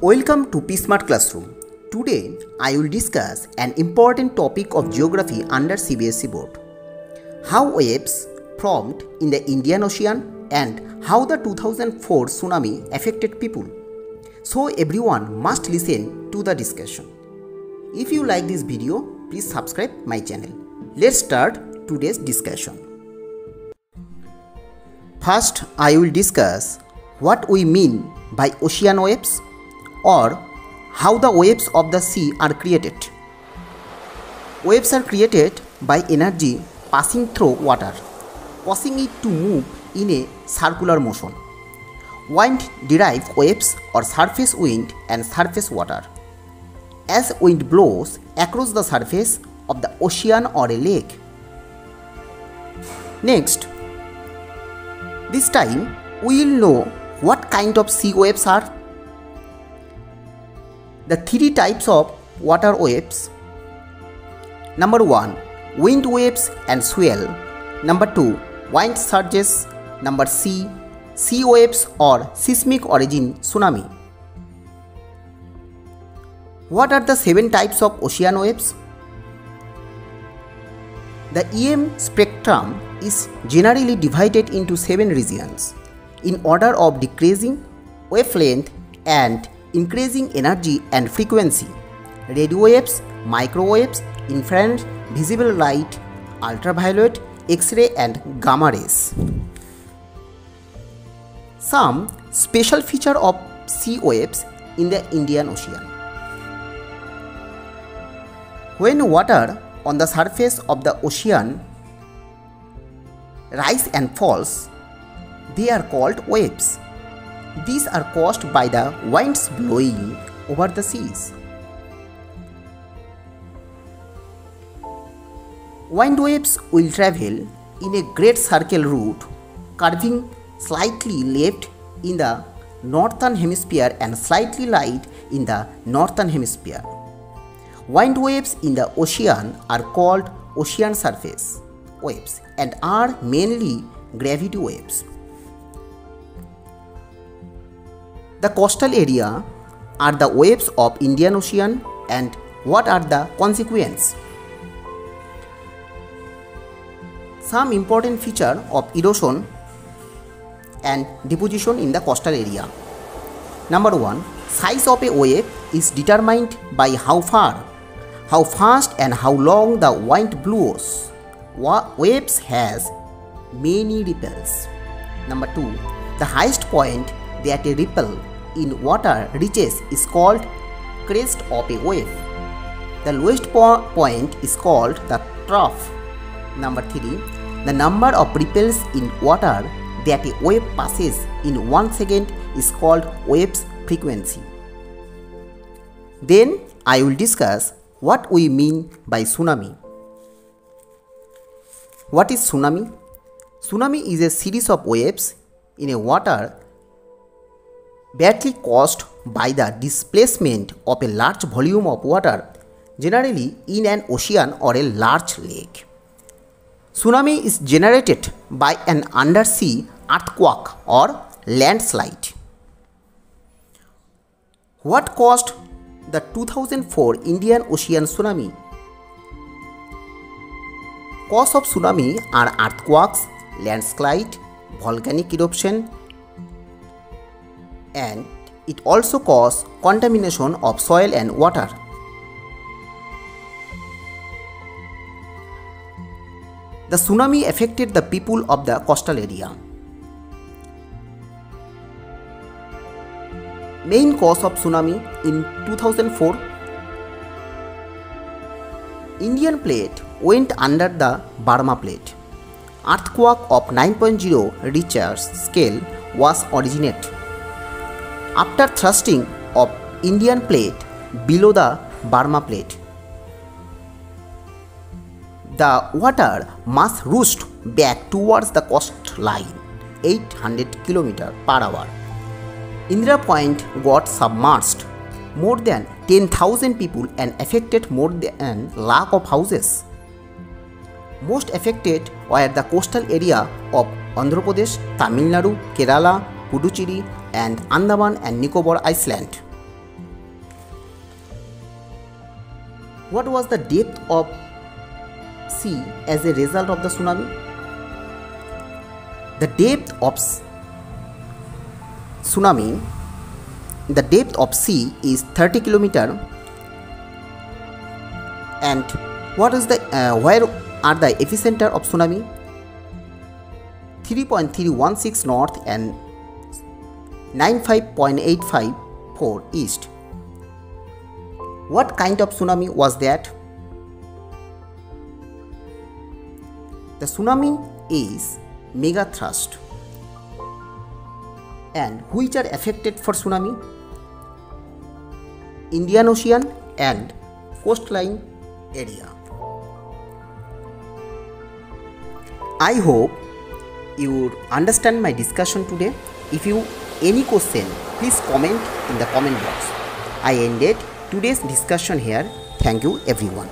Welcome to Psmart classroom. Today I will discuss an important topic of geography under CBSE board. How waves formed in the Indian Ocean and how the 2004 tsunami affected people. So everyone must listen to the discussion. If you like this video, please subscribe my channel. Let's start today's discussion. First, I will discuss what we mean by ocean waves or how the waves of the sea are created. Waves are created by energy passing through water, causing it to move in a circular motion. Wind derives waves or surface wind and surface water. As wind blows across the surface of the ocean or a lake. Next, this time we will know what kind of sea waves are. The three types of water waves. Number 1, wind waves and swell. Number 2, wind surges. Number C, sea waves or seismic origin tsunami. What are the 7 types of ocean waves? The EM spectrum is generally divided into 7 regions in order of decreasing wavelength and increasing energy and frequency: radio waves, microwaves, infrared, visible light, ultraviolet, X-ray and gamma rays. Some special feature of sea waves in the Indian Ocean. When water on the surface of the ocean rise and falls, they are called waves. These are caused by the winds blowing over the seas. Wind waves will travel in a great circle route, curving slightly left in the northern hemisphere and slightly right in the northern hemisphere. Wind waves in the ocean are called ocean surface waves and are mainly gravity waves. The coastal area are the waves of Indian Ocean, and what are the consequences? Some important feature of erosion and deposition in the coastal area. Number 1, size of a wave is determined by how far, how fast and how long the wind blows. Waves has many ripples. Number 2, the highest point that a ripple in water reaches is called crest of a wave. The lowest point is called the trough. Number 3, the number of ripples in water that a wave passes in 1 second is called wave's frequency. Then I will discuss what we mean by tsunami. What is tsunami? Tsunami is a series of waves in a water badly caused by the displacement of a large volume of water, generally in an ocean or a large lake. Tsunami is generated by an undersea earthquake or landslide. What caused the 2004 Indian Ocean tsunami? Cause of tsunami are earthquakes, landslide, volcanic eruption, and it also causes contamination of soil and water. The tsunami affected the people of the coastal area. Main cause of tsunami in 2004. Indian plate went under the Burma plate. Earthquake of 9.0 Richter scale was originated after thrusting of Indian plate below the Burma plate. The water must rush back towards the coastline 800 km per hour. Indira Point got submerged. More than 10,000 people and affected more than lakh of houses. Most affected were the coastal area of Andhra Pradesh, Tamil Nadu, Kerala, Puducherry and Andaman and Nicobar Island. What was the depth of sea as a result of the tsunami? The depth of tsunami, the depth of sea is 30 kilometer. And what is the where are the epicenter of tsunami? 3.316 north and 95.854 east. What kind of tsunami was that? The tsunami is mega thrust. And which are affected for tsunami? Indian Ocean and coastline area. I hope you understand my discussion today. If you any question, please comment in the comment box. I ended today's discussion here. Thank you everyone.